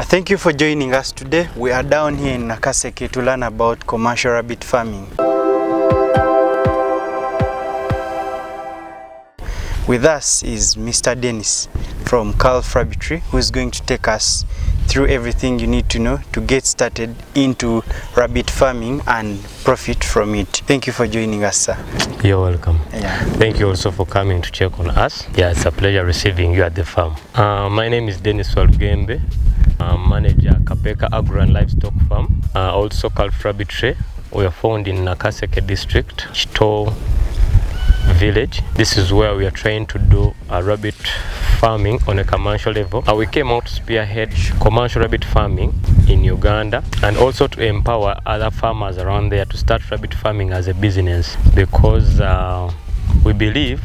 Thank you for joining us today. We are down here in Nakaseke to learn about commercial rabbit farming. With us is Mr. Dennis from KALF RABBITRY, who is going to take us through everything you need to know to get started into rabbit farming and profit from it. Thank you for joining us, sir. You're welcome. Yeah. Thank you also for coming to check on us. Yeah, it's a pleasure receiving you at the farm. My name is Dennis Walgembe. Manager KAPEEKA Agro and Livestock Farm. Also KALF RABBITRY. We are found in Nakaseke district, Chito village. This is where we are trying to do a rabbit farming on a commercial level. We came out to spearhead commercial rabbit farming in Uganda and also to empower other farmers around there to start rabbit farming as a business, because we believe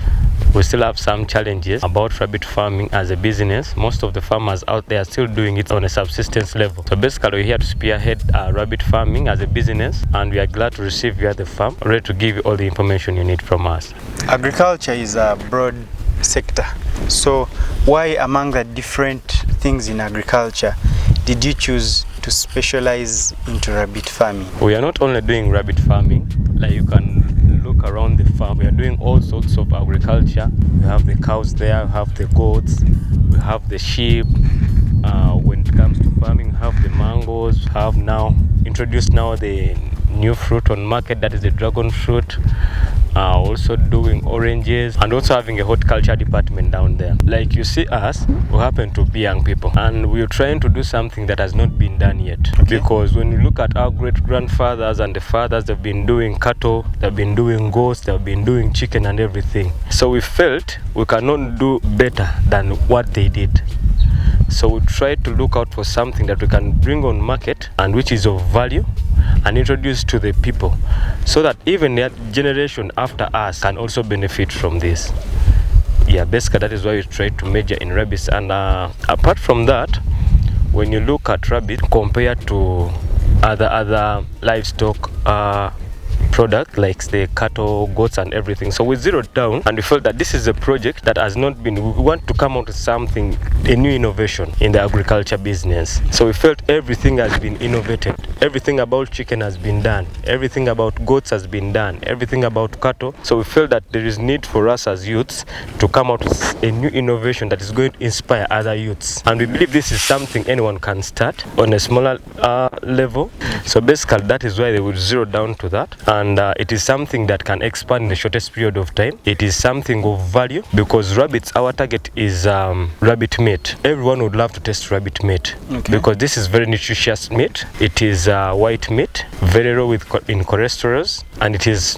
we still have some challenges about rabbit farming as a business. Most of the farmers out there are still doing it on a subsistence level. So basically we're here to spearhead rabbit farming as a business, and we are glad to receive you at the farm, ready to give you all the information you need from us. Agriculture is a broad sector. So why among the different things in agriculture did you choose to specialize into rabbit farming? We are not only doing rabbit farming, like you can look around the farm. We are doing all sorts of agriculture. We have the cows there, we have the goats, we have the sheep. When it comes to farming, we have the mangoes, we have now introduced the new fruit on market, that is the dragon fruit. Also doing oranges, and also having a horticulture department down there. Like you see us, we happen to be young people, and we're trying to do something that has not been done yet. Okay. Because when you look at our great grandfathers and the fathers, they've been doing cattle, they've been doing goats, they've been doing chicken and everything. So we felt we cannot do better than what they did. So we tried to look out for something that we can bring on market and which is of value and introduce to the people, so that even the generation after us can also benefit from this. Yeah, basically that is why we try to major in rabbits. And apart from that, when you look at rabbit compared to other livestock product like the cattle, goats and everything, so we zeroed down and we felt that this is a project that has not been, we want to come out with something, a new innovation in the agriculture business. So we felt everything has been innovated. Everything about chicken has been done, everything about goats has been done, everything about cattle. So we felt that there is need for us as youths to come out with a new innovation that is going to inspire other youths. And we believe this is something anyone can start on a smaller level. So basically that is why they would zero down to that. And it is something that can expand in the shortest period of time. It is something of value, because rabbits, our target is rabbit meat. Everyone would love to taste rabbit meat. Okay. Because this is very nutritious meat. It is white meat, very low in cholesterol, and it is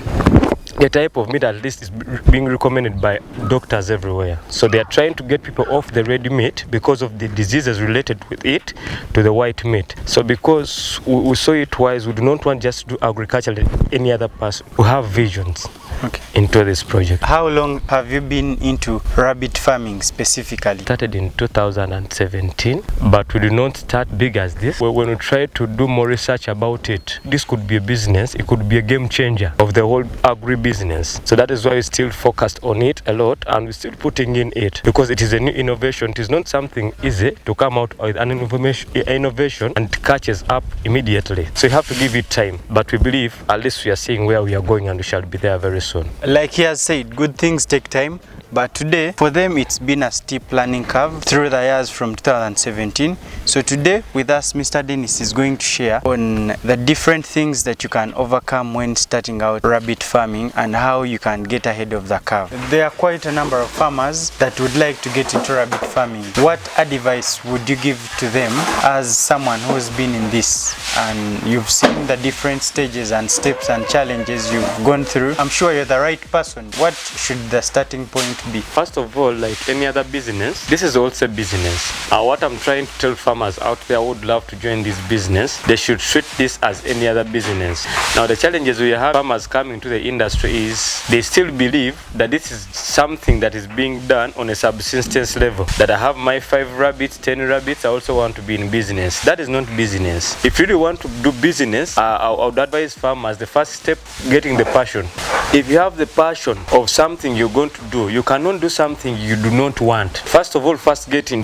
a type of meat at least is being recommended by doctors everywhere. So they are trying to get people off the red meat because of the diseases related with it to the white meat. So because we saw it wise, we do not want just to do agriculture like any other person. We have visions. Okay. Into this project. How long have you been into rabbit farming specifically? Started in 2017, but we did not start big as this. When we tried to do more research about it, this could be a business, it could be a game changer of the whole agri-business. So that is why we still focused on it a lot, and we're still putting in it, because it is a new innovation. It is not something easy to come out with an innovation and it catches up immediately. So you have to give it time, but we believe at least we are seeing where we are going and we shall be there very soon. Like he has said, good things take time, but today for them it's been a steep learning curve through the years from 2017. So today with us, Mr. Dennis is going to share on the different things that you can overcome when starting out rabbit farming and how you can get ahead of the curve. There are quite a number of farmers that would like to get into rabbit farming. What advice would you give to them as someone who's been in this and you've seen the different stages and steps and challenges you've gone through? I'm sure you're the right person. What should the starting point be? First of all, like any other business, this is also a business. What I'm trying to tell farmers out there who would love to join this business, they should treat this as any other business. Now the challenges we have farmers coming to the industry is they still believe that this is something that is being done on a subsistence level. That I have my 5 rabbits, 10 rabbits, I also want to be in business. That is not business. If you really want to do business, I would advise farmers, the first step, getting the passion. If you have the passion of something you're going to do, you cannot do something you do not want. First of all, get in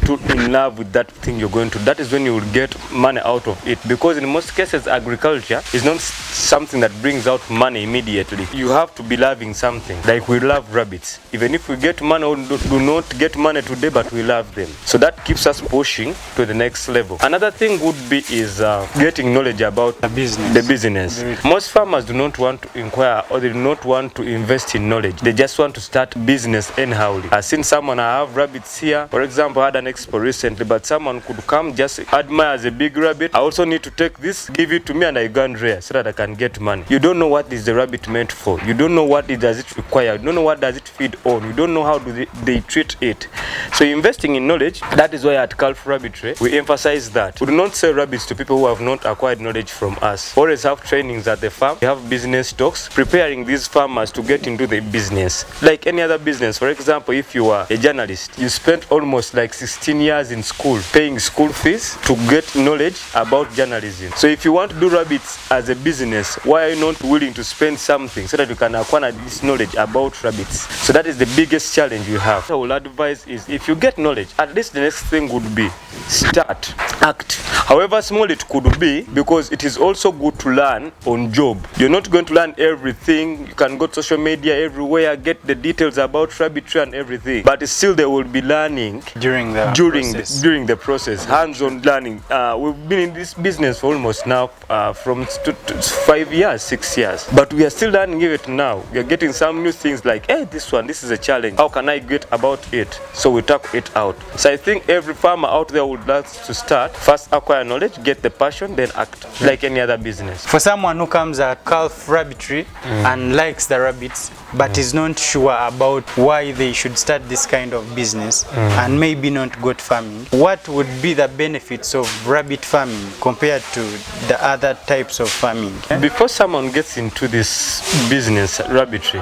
love with that thing you're going to. That is when you will get money out of it, because in most cases agriculture is not something that brings out money immediately. You have to be loving something. Like we love rabbits. Even if we get money or do not get money today, but we love them. So that keeps us pushing to the next level. Another thing would be is getting knowledge about the business. Most farmers do not want to inquire, or they do not want to invest in knowledge. They just want to start business anyhow. I've seen someone, I have rabbits here. For example, I had an expo recently, but someone could come, just admire as a big rabbit. I also need to take this, give it to me, and I go and rear so that I can get money. You don't know what is the rabbit meant for. You don't know what does it require. You don't know what does it feed on. You don't know how do they treat it. So investing in knowledge, that is why at KALF Rabbitry we emphasize that. We do not sell rabbits to people who have not acquired knowledge from us. We always have trainings at the farm. We have business talks, preparing these farmers to get into the business. Like any other business, for example, if you are a journalist, you spent almost like 16 years in school paying school fees to get knowledge about journalism. So if you want to do rabbits as a business, why are you not willing to spend something so that you can acquire this knowledge about rabbits? So that is the biggest challenge you have. What I will advise is, if you get knowledge, at least the next thing would be start, act. However small it could be, because it is also good to learn on job. You're not going to learn everything. You can go to social media everywhere, get the details about rabbitry and everything, but still they will be learning during the process, hands-on learning. We've been in this business for almost now from 5 years, 6 years, but we are still learning it now. We are getting some new things like, hey, this is a challenge. How can I get about it? So we talk it out. So I think every farmer out there would like to start, first acquire knowledge, get the passion, then act, like any other business. For someone who comes at KALF Rabbitry and likes the rabbits, but is not sure about why they should start this kind of business and maybe not goat farming, what would be the benefits of rabbit farming compared to the other types of farming? Before someone gets into this business, rabbitry,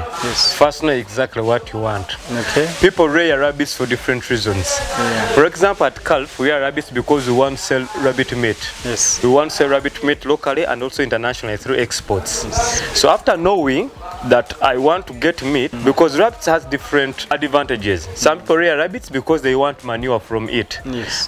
first know exactly what you want. People rear rabbits for different reasons. For example, at KALF, we rear rabbits because we want to sell rabbit meat. We want to sell rabbit meat locally and also internationally through exports. So after knowing that I want to get meat, because rabbits has different advantages. Some people rear rabbits because they want manure from it.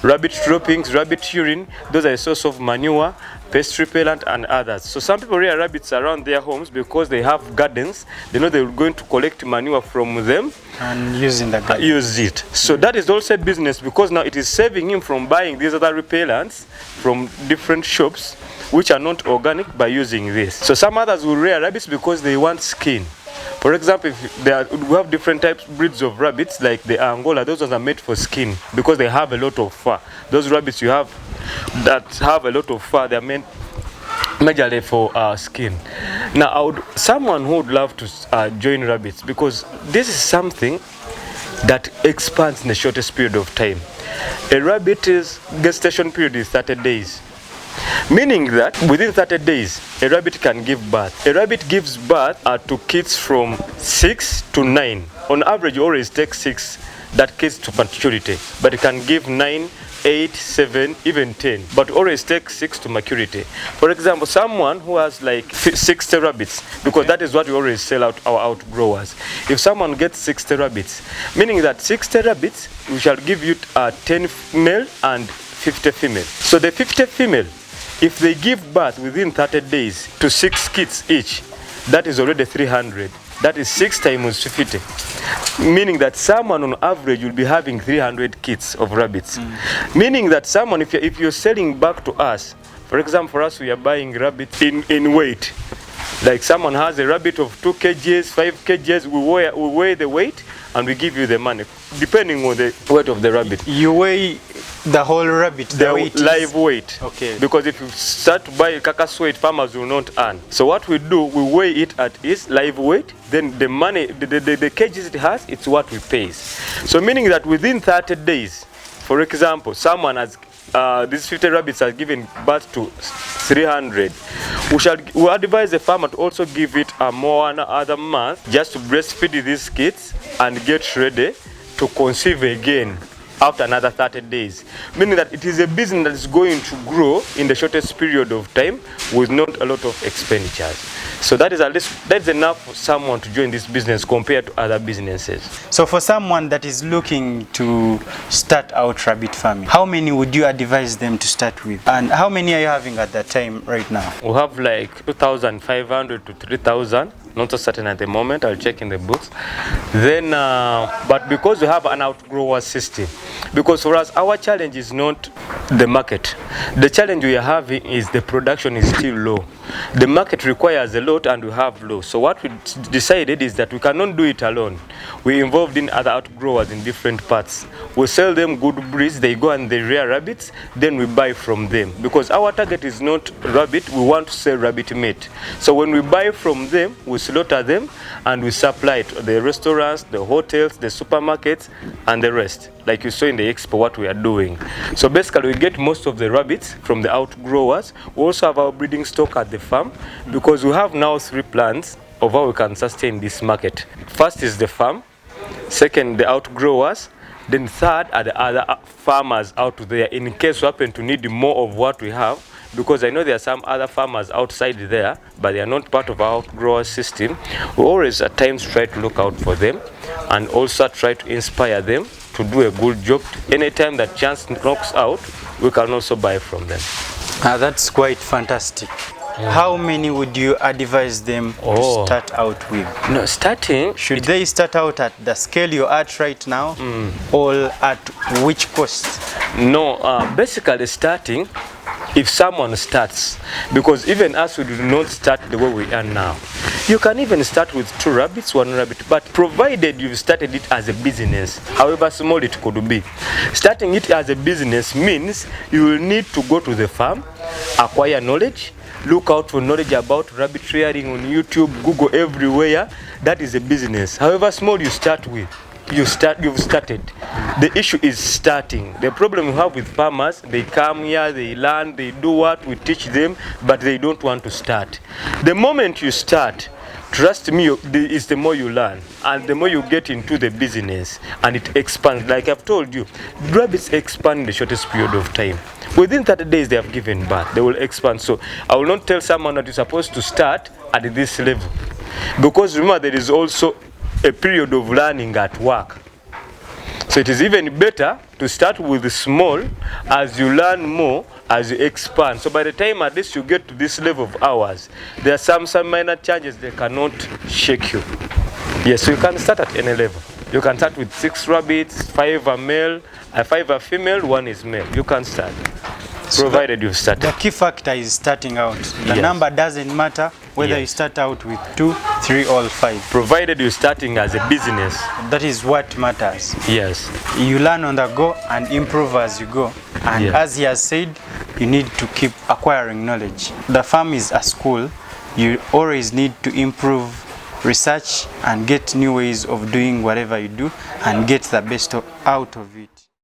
Rabbit droppings, rabbit urine, those are a source of manure, pest repellent and others. So some people rear rabbits around their homes because they have gardens. They know they're going to collect manure from them and using the garden. Use it. So that is also a business, because now it is saving him from buying these other repellents from different shops which are not organic by using this. So some others will rear rabbits because they want skin. For example, we have different breeds of rabbits, like the Angola. Those ones are made for skin because they have a lot of fur. Those rabbits you have that have a lot of fur, they are meant majorly for skin. Now, someone who would love to join rabbits, because this is something that expands in the shortest period of time. A rabbit's gestation period is 30 days. Meaning that within 30 days, a rabbit can give birth. A rabbit gives birth to kids from 6 to 9. On average, always takes 6 that kids to maturity, but it can give 9, 8, 7, even 10, but always takes 6 to maturity. For example, someone who has like 60 rabbits, because that is what we always sell out our outgrowers. If someone gets 60 rabbits, meaning that 60 rabbits, we shall give you 10 male and 50 female. So the 50 female, if they give birth within 30 days to 6 kids each, that is already 300. That is 6 times 50. Meaning that someone on average will be having 300 kids of rabbits. Meaning that someone, if you're selling back to us, for example, for us, we are buying rabbits in weight. Like someone has a rabbit of 2 kgs, 5 kgs, we weigh the weight and we give you the money, depending on the weight of the rabbit. You weigh the whole rabbit, the weight live weight. Okay. Because if you start to buy carcass weight, farmers will not earn. So what we do, we weigh it at its live weight. Then the money, the kgs it has, it's what we pay. So meaning that within 30 days, for example, someone has these 50 rabbits are given birth to 300. We advise the farmer to also give it more another month just to breastfeed these kids and get ready to conceive again. after another 30 days. Meaning that it is a business that is going to grow in the shortest period of time with not a lot of expenditures. So that is at least, that's enough for someone to join this business compared to other businesses. So for someone that is looking to start out rabbit farming, how many would you advise them to start with? And how many are you having at that time right now? We have like 2,500 to 3,000. Not so certain at the moment, I'll check in the books. Then, but because we have an outgrower system, because for us, our challenge is not the market. The challenge we are having is the production is still low. The market requires a lot and we have low. So what we decided is that we cannot do it alone. We involved in other outgrowers in different parts. We sell them good breeds, they go and they rear rabbits, then we buy from them. Because our target is not rabbit, we want to sell rabbit meat. So when we buy from them, we slaughter them and we supply it to the restaurants, the hotels, the supermarkets, and the rest. Like you saw in the expo, what we are doing. So basically, we get most of the rabbits from the outgrowers. We also have our breeding stock at the farm because we have now 3 plans of how we can sustain this market. First is the farm, second, the outgrowers, then third are the other farmers out there in case we happen to need more of what we have. Because I know there are some other farmers outside there, but they are not part of our outgrower system. We always at times try to look out for them and also try to inspire them to do a good job. Anytime that chance knocks out, we can also buy from them. That's quite fantastic. How many would you advise them to start out with? No, starting... Should they start out at the scale you're at right now, or at which cost? No, basically starting, if someone starts, because even us, we do not start the way we are now. You can even start with 2 rabbits, 1 rabbit, but provided you've started it as a business, however small it could be. Starting it as a business means you will need to go to the farm, acquire knowledge, look out for knowledge about rabbit rearing on YouTube, Google, everywhere. That is a business. However small you start with, you've started. The issue is starting. The problem we have with farmers, they come here, they learn, they do what we teach them, but they don't want to start. The moment you start, trust me, is the more you learn and the more you get into the business and it expands. Like I've told you, rabbits expand in the shortest period of time. Within 30 days they have given birth, they will expand. So I will not tell someone that you're supposed to start at this level. Because remember, there is also a period of learning at work. So it is even better to start with small as you learn more, as you expand. So by the time at least you get to this level of hours, there are some minor changes that cannot shake you. Yes, so you can start at any level. You can start with 6 rabbits, 5 are male, 5 are female, 1 is male. You can start, provided you've started. The key factor is starting out. The number doesn't matter whether you start out with 2, 3 or 5. Provided you're starting as a business. That is what matters. Yes. You learn on the go and improve as you go. And as he has said, you need to keep acquiring knowledge. The farm is a school. You always need to improve, research and get new ways of doing whatever you do and get the best out of it.